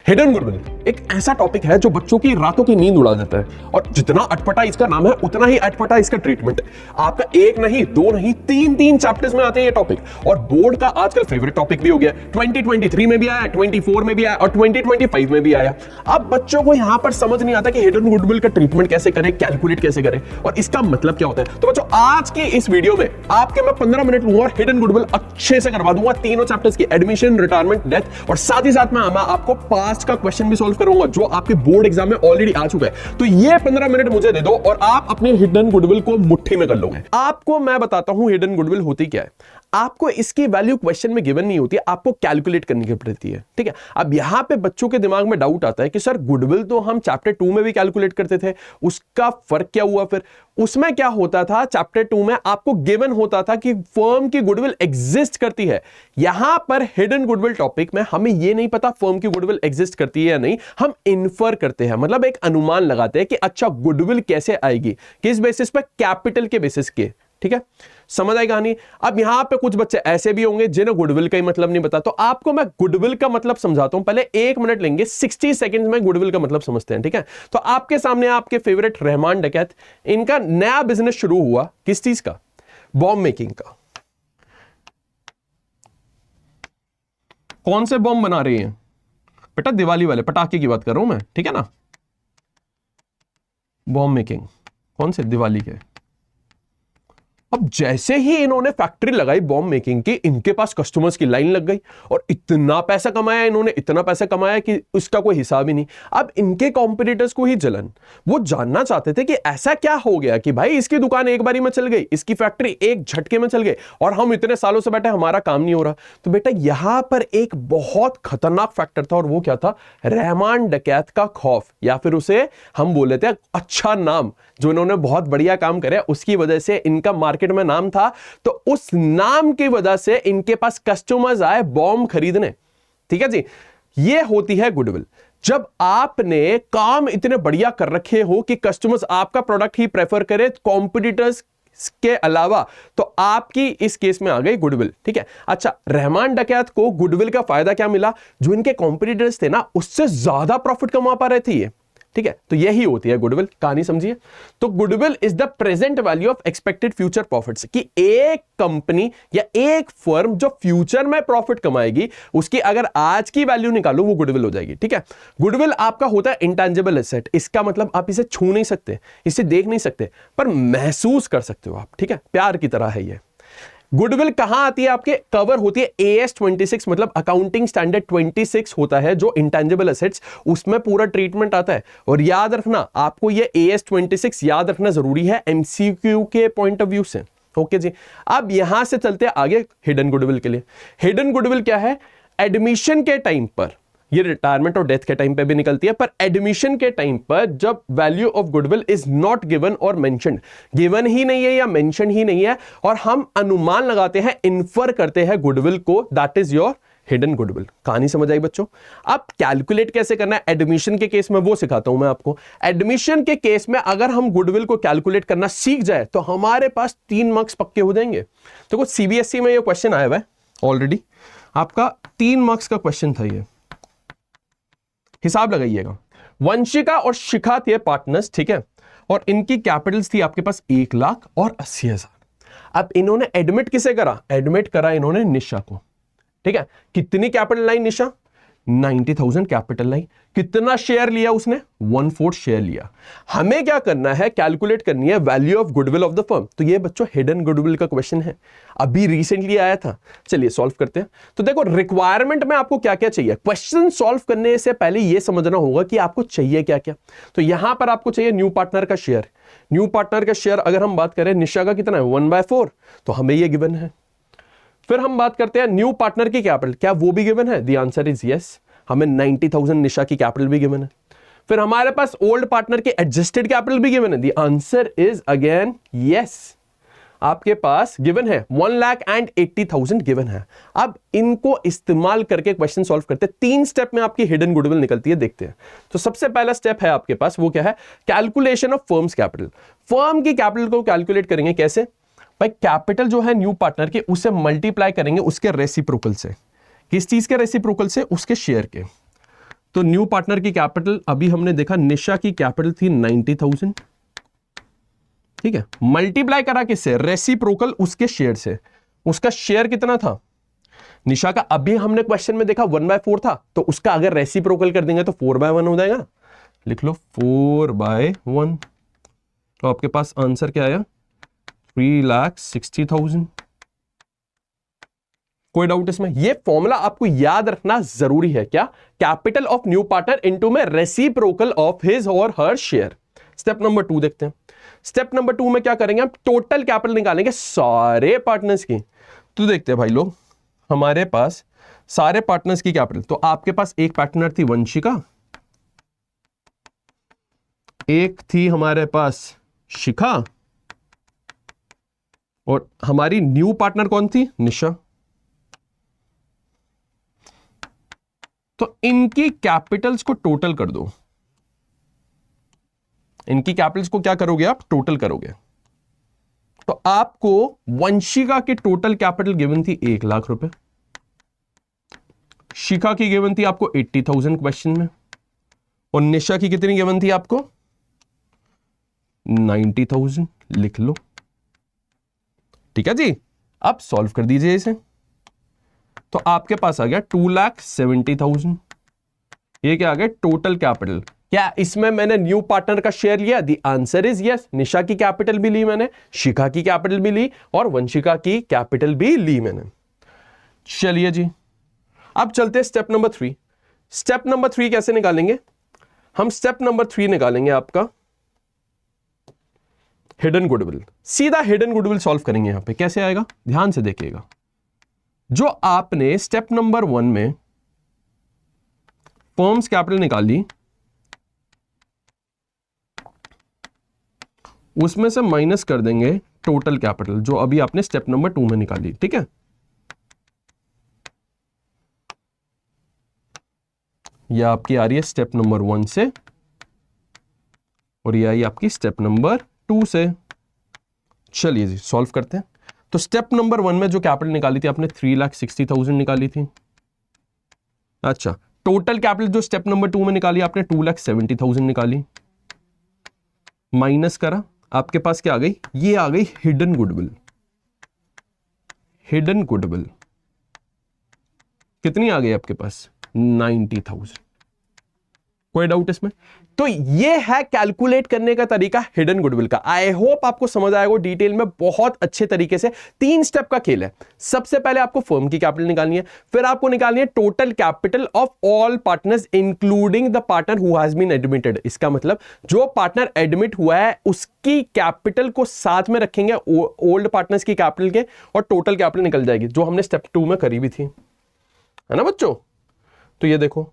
Hidden goodwill एक ऐसा topic है जो बच्चों की रातों की नींद उड़ा देता है, और जितना अटपटा इसका नाम है उतना ही अटपटा इसका ट्रीटमेंट। आपका एक नहीं, दो नहीं, तीन चैप्टर्स में आते हैं ये टॉपिक, और बोर्ड का आजकल फेवरेट टॉपिक भी हो गया। 2023 में भी आया, 24 में भी आया और 2025 में भी आया। अब बच्चों को यहां पर समझ नहीं आता कि हिडन गुडविल का ट्रीटमेंट कैसे करें, कैलकुलेट कैसे करें और इसका मतलब क्या होता है। तो बच्चों आज के इस वीडियो में आपके मैं 15 मिनट लूंगा और हिडन गुडविल अच्छे से करवा दूंगा, तीनों चैप्टर्स की, एडमिशन, रिटायरमेंट, डेथ, और साथ ही साथ में आपको पास्ट का क्वेश्चन भी सॉल्व करूंगा जो आपके बोर्ड एग्जाम में ऑलरेडी आ चुका है। तो ये 15 मिनट मुझे दे दो और आप अपने हिडन गुडविल को मुट्ठी में कर लोगे। आपको मैं बताता हूं हिडन गुडविल होती क्या है। आपको इसकी वैल्यू क्वेश्चन में गिवन नहीं होती, आपको कैलकुलेट करनी पड़ती है, ठीक है। अब यहां पे बच्चों के दिमाग में डाउट आता है कि सर गुडविल तो हम चैप्टर 2 में भी कैलकुलेट करते थे, उसका फर्क क्या हुआ। फिर उसमें क्या होता था, चैप्टर 2 में आपको गिवन होता था कि फर्म की गुडविल एग्जिस्ट करती है। यहां पर हिडन गुडविल टॉपिक में हमें यह नहीं पता फर्म की गुडविल एग्जिस्ट करती है या नहीं, हम इन्फर करते हैं, मतलब एक अनुमान लगाते हैं कि अच्छा गुडविल कैसे आएगी, किस बेसिस पर, कैपिटल के बेसिस के, ठीक है। समझ आई कहानी। अब यहां पे कुछ बच्चे ऐसे भी होंगे जिन्हें गुडविल का ही मतलब नहीं पता, तो आपको मैं गुडविल का मतलब समझाता हूं। पहले 1 मिनट लेंगे, 60 सेकंड्स में गुडविल का मतलब समझते हैं, ठीक है। तो आपके सामने आपके फेवरेट रहमान डकैत, इनका नया बिजनेस शुरू हुआ, किस चीज का, बॉम्ब मेकिंग का। कौन से बॉम्ब बना रहे हैं बेटा, दिवाली वाले पटाखे की बात कर रहा हूं मैं, ठीक है ना। बॉम्ब मेकिंग कौन से, दिवाली के। अब जैसे ही इन्होंने फैक्ट्री लगाई बॉम्ब मेकिंग की, इनके पास कस्टमर्स की लाइन लग गई और इतना पैसा कमाया इन्होंने, इतना पैसा कमाया कि उसका कोई हिसाब ही नहीं। अब इनके कॉम्पिटिटर्स को ही जलन, वो जानना चाहते थे कि ऐसा क्या हो गया कि भाई इसकी दुकान एक बारी में चल गई, इसकी फैक्ट्री एक झटके में चल गई और हम इतने सालों से बैठे, हमारा काम नहीं हो रहा। तो बेटा यहां पर एक बहुत खतरनाक फैक्टर था, और वो क्या था, रहमान डकैत का खौफ, या फिर उसे हम बोल लेते हैं अच्छा नाम, जो इन्होंने बहुत बढ़िया काम करे उसकी वजह से इनका मार्केट में नाम था, तो उस नाम की वजह से इनके पास कस्टमर्स आए बॉम्ब खरीदने, ठीक है जी। ये होती है गुडविल। जब आपने काम इतने बढ़िया कर रखे हो कि कस्टमर्स आपका प्रोडक्ट ही प्रेफर करे कॉम्पिटिटर्स के अलावा, तो आपकी इस केस में आ गई गुडविल, ठीक है। अच्छा, रहमान डकैत को गुडविल का फायदा क्या मिला, जो इनके कॉम्पिटिटर्स थे ना उससे ज्यादा प्रॉफिट कमा पा रहे थे ये, ठीक है। तो यही होती है गुडविल, कहानी समझिए। तो goodwill is the present value of expected future profits, कि एक कंपनी या एक फर्म जो फ्यूचर में प्रॉफिट कमाएगी उसकी अगर आज की वैल्यू निकालो वो गुडविल हो जाएगी, ठीक है। गुडविल आपका होता है इंटेंजिबल एसेट, इसका मतलब आप इसे छू नहीं सकते, इसे देख नहीं सकते, पर महसूस कर सकते हो आप, ठीक है। प्यार की तरह है ये। गुडविल कहां आती है, आपके कवर होती है AS 26, मतलब अकाउंटिंग स्टैंडर्ड 26 होता है जो इंटेंजिबल एसेट्स, उसमें पूरा ट्रीटमेंट आता है। और याद रखना, आपको ये AS 26 याद रखना जरूरी है MCQ के पॉइंट ऑफ व्यू से, ओके जी। अब यहां से चलते हैं आगे हिडन गुडविल के लिए। हिडन गुडविल क्या है, एडमिशन के टाइम पर, ये रिटायरमेंट और डेथ के टाइम पे भी निकलती है, पर एडमिशन के टाइम पर जब value of goodwill is not given और मेंशन्ड, गिवन ही नहीं है या मेंशन ही नहीं है, और हम अनुमान लगाते हैं, इन्फर करते हैं गुडविल को, that is your hidden goodwill. कहानी समझ आई बच्चों। अब कैलकुलेट कैसे करना है एडमिशन के केस में वो सिखाता हूं मैं आपको। एडमिशन के केस में अगर हम गुडविल को कैलकुलेट करना सीख जाए तो हमारे पास 3 मार्क्स पक्के हो जाएंगे। तो कुछ CBSE में ये क्वेश्चन आया हुआ है ऑलरेडी, आपका 3 मार्क्स का क्वेश्चन था ये, हिसाब लगाइएगा। वंशिका और शिखा थे पार्टनर्स, ठीक है, और इनकी कैपिटल्स थी आपके पास 1,80,000। अब इन्होंने एडमिट किसे करा, एडमिट करा इन्होंने निशा को, ठीक है। कितनी कैपिटल लाई निशा, 90,000 कैपिटल लाई। कितना शेयर लिया उसने, 1/4 शेयर लिया। हमें क्या करना है, कैलकुलेट करनी है value of goodwill of the firm. तो ये बच्चों हिडन गुडविल का क्वेश्चन है, अभी रिसेंटली आया था। चलिए सॉल्व करते हैं। तो देखो रिक्वायरमेंट में आपको क्या क्या चाहिए, क्वेश्चन सॉल्व करने से पहले यह समझना होगा कि आपको चाहिए क्या क्या। तो यहां पर आपको चाहिए न्यू पार्टनर का शेयर। न्यू पार्टनर का शेयर अगर हम बात करें, निशा का कितना है, 1/4, तो हमें यह गिवन है। फिर हम बात करते हैं न्यू पार्टनर की कैपिटल, क्या वो भी गिवन है, द आंसर इज यस, हमें 90,000 निशा की कैपिटल भी गिवन है। फिर हमारे पास ओल्ड पार्टनर की एडजस्टेड कैपिटल भी गिवन है, the answer is again yes, आपके पास गिवन है 1,80,000 गिवन है। अब इनको इस्तेमाल करके क्वेश्चन सॉल्व करते हैं। 3 स्टेप में आपकी हिडन गुडविल निकलती है, देखते हैं। तो सबसे पहला स्टेप है आपके पास, वो क्या है, calculation of firms capital. Firm की कैपिटल को कैलकुलेट करेंगे कैसे, भाई कैपिटल जो है न्यू पार्टनर की, उसे मल्टीप्लाई करेंगे उसके रेसिप्रोकल से। किस चीज के रेसिप्रोकल से, उसके शेयर के। तो न्यू पार्टनर की कैपिटल अभी हमने देखा, निशा की कैपिटल थी 90,000, ठीक है, मल्टीप्लाई करा किससे, रेसिप्रोकल उसके शेयर से। उसका शेयर कितना था निशा का, अभी हमने क्वेश्चन में देखा 1/4 था, तो उसका अगर रेसिप्रोकल कर देंगे तो 4/1 हो जाएगा। लिख लो 4/1, तो आपके पास आंसर क्या आया, 3,60,000। कोई डाउट इसमें? ये फॉर्मूला आपको याद रखना जरूरी है। क्या, capital of new partner into में रेसिप्रोकल ऑफ हिज और हर शेयर। स्टेप नंबर 2 देखते हैं। स्टेप नंबर 2 में क्या करेंगे, हम टोटल कैपिटल निकालेंगे सारे पार्टनर्स की। तो देखते हैं भाई लोग, हमारे पास सारे पार्टनर्स की कैपिटल, तो आपके पास एक पार्टनर थी वंशिका, एक थी हमारे पास शिखा, और हमारी न्यू पार्टनर कौन थी, निशा। तो इनकी कैपिटल्स को टोटल कर दो। इनकी कैपिटल्स को क्या करोगे आप, टोटल करोगे। तो आपको वंशिका की टोटल कैपिटल गिवन थी 1,00,000 रुपए, शिखा की गिवन थी आपको 80,000 क्वेश्चन में, और निशा की कितनी गिवन थी आपको 90,000। लिख लो, ठीक है जी। अब सॉल्व कर दीजिए इसे, तो आपके पास आ गया 2,70,000। ये क्या आ गया, टोटल कैपिटल। क्या इसमें मैंने न्यू पार्टनर का शेयर लिया? The answer is yes. Nisha की कैपिटल भी ली मैंने, शिखा की कैपिटल भी ली, और वंशिका की कैपिटल भी ली मैंने। चलिए जी, अब चलते हैं स्टेप नंबर 3। स्टेप नंबर 3 कैसे निकालेंगे हम? स्टेप नंबर 3 निकालेंगे आपका हिडन गुडविल। सीधा हिडन गुडविल सॉल्व करेंगे। यहां पे कैसे आएगा, ध्यान से देखिएगा। जो आपने स्टेप नंबर 1 में फर्म्स कैपिटल निकाली, उसमें से माइनस कर देंगे टोटल कैपिटल जो अभी आपने स्टेप नंबर 2 में निकाली, ठीक है। यह आपकी आ रही है स्टेप नंबर 1 से, और यह आई आपकी स्टेप नंबर 2 से। चलिए जी, सॉल्व करते हैं। तो स्टेप नंबर 1 में जो कैपिटल निकाली थी आपने 3,60,000 निकाली थी। अच्छा, टोटल कैपिटल जो स्टेप नंबर 2 में निकाली आपने 2,70,000 निकाली, माइनस करा, आपके पास क्या आ गई, ये आ गई हिडन गुडविल। हिडन गुडविल कितनी आ गई आपके पास, 90,000। कोई डाउट इसमें? तो ये है कैलकुलेट करने का तरीका हिडन गुडविल का। आई होप आपको समझ आएगा डिटेल में, बहुत अच्छे तरीके से। 3 स्टेप का खेल है। सबसे पहले आपको फर्म की कैपिटल निकालनी है, फिर आपको निकालनी है total capital of all partners including the partner who has been admitted. इसका मतलब जो पार्टनर एडमिट हुआ है उसकी कैपिटल को साथ में रखेंगे ओल्ड पार्टनर्स की कैपिटल के, और टोटल कैपिटल निकल जाएगी, जो हमने स्टेप 2 में करी भी थी, है ना बच्चों। तो ये देखो,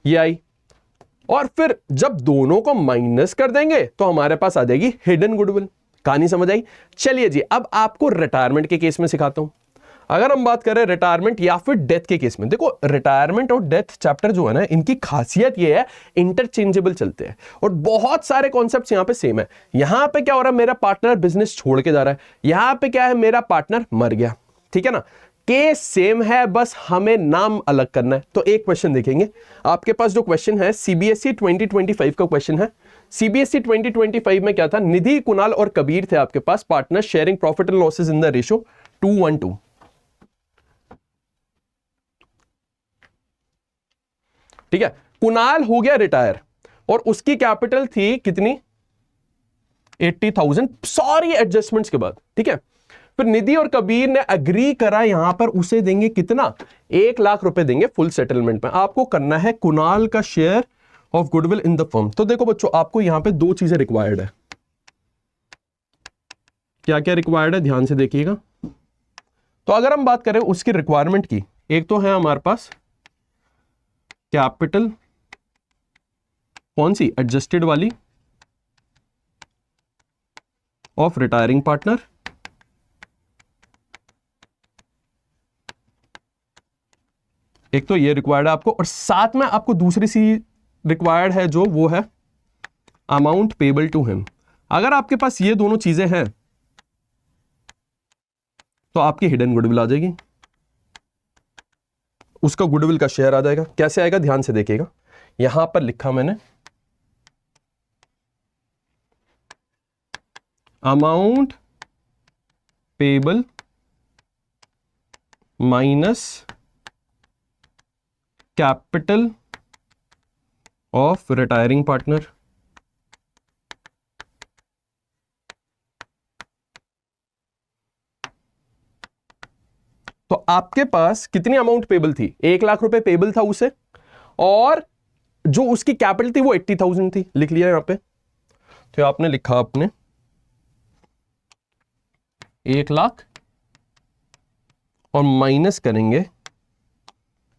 ये आई, और फिर जब दोनों को माइनस कर देंगे तो हमारे पास आ जाएगी हिडन गुडविल। कहानी समझ आई? चलिए जी, अब आपको रिटायरमेंट के केस में सिखाता हूं। अगर हम बात करें रिटायरमेंट या फिर डेथ के केस में, देखो रिटायरमेंट और डेथ चैप्टर जो है ना, इनकी खासियत ये है इंटरचेंजेबल चलते हैं, और बहुत सारे कॉन्सेप्ट्स यहां पे सेम है। यहां पे क्या हो रहा है, मेरा पार्टनर बिजनेस छोड़ के जा रहा है, यहां पे क्या है, मेरा पार्टनर मर गया, ठीक है ना। केस सेम है, बस हमें नाम अलग करना है। तो एक क्वेश्चन देखेंगे, आपके पास जो क्वेश्चन है सीबीएसई 2025 का क्वेश्चन है। सीबीएसई 2025 में क्या था, निधि, कुणाल और कबीर थे आपके पास partner, sharing profit and losses in the ratio 2:1:2। ठीक है, कुणाल हो गया रिटायर, और उसकी कैपिटल थी कितनी, 80,000 सारी एडजस्टमेंट्स के बाद, ठीक है। फिर निधि और कबीर ने अग्री करा, यहां पर उसे देंगे कितना, 1,00,000 रुपए देंगे फुल सेटलमेंट में। आपको करना है कुणाल का share of goodwill in the firm. तो देखो बच्चों, आपको यहां पे 2 चीजें रिक्वायर्ड है। क्या क्या रिक्वायर्ड है, ध्यान से देखिएगा। तो अगर हम बात करें उसकी रिक्वायरमेंट की, एक तो है हमारे पास कैपिटल, कौन सी, एडजस्टेड वाली, ऑफ रिटायरिंग पार्टनर, एक तो ये रिक्वायर्ड है आपको, और साथ में आपको दूसरी सी रिक्वायर्ड है जो वो है अमाउंट पेबल टू हिम। अगर आपके पास ये दोनों चीजें हैं तो आपकी हिडन गुडविल आ जाएगी, उसका गुडविल का शेयर आ जाएगा। कैसे आएगा, ध्यान से देखिएगा। यहां पर लिखा मैंने amount payable minus capital of retiring partner. तो आपके पास कितनी अमाउंट पेबल थी? 1,00,000 रुपए पेबल था उसे, और जो उसकी कैपिटल थी वो 80,000 थी। लिख लिया यहां पे। तो आपने लिखा आपने 1,00,000 और माइनस करेंगे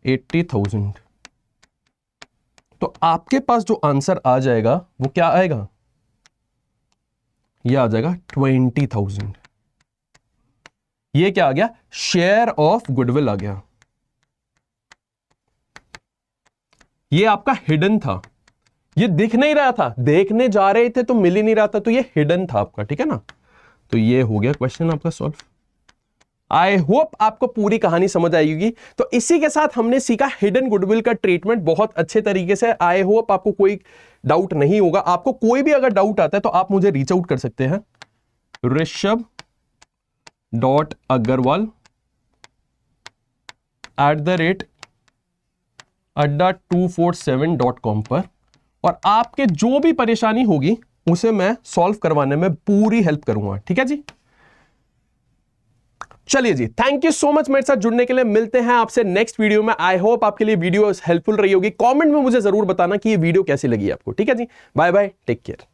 80,000। तो आपके पास जो आंसर आ जाएगा वो क्या आएगा? यह आ जाएगा 20,000। ये क्या आ गया? शेयर ऑफ गुडविल आ गया। ये आपका हिडन था, ये दिख नहीं रहा था, देखने जा रहे थे तो मिल ही नहीं रहा था, तो ये हिडन था आपका, ठीक है ना। तो ये हो गया क्वेश्चन आपका सॉल्व। आई होप आपको पूरी कहानी समझ आएगी। तो इसी के साथ हमने सीखा हिडन गुडविल का ट्रीटमेंट बहुत अच्छे तरीके से। आई होप आपको कोई डाउट नहीं होगा। आपको कोई भी अगर डाउट आता है तो आप मुझे रीच आउट कर सकते हैं rishabh.agarwal@247.com पर, और आपके जो भी परेशानी होगी उसे मैं सॉल्व करवाने में पूरी हेल्प करूंगा, ठीक है जी। चलिए जी, थैंक यू सो मच मेरे साथ जुड़ने के लिए। मिलते हैं आपसे नेक्स्ट वीडियो में। आई होप आपके लिए वीडियो हेल्पफुल रही होगी। कमेंट में मुझे जरूर बताना कि ये वीडियो कैसी लगी आपको, ठीक है जी। Bye bye, take care.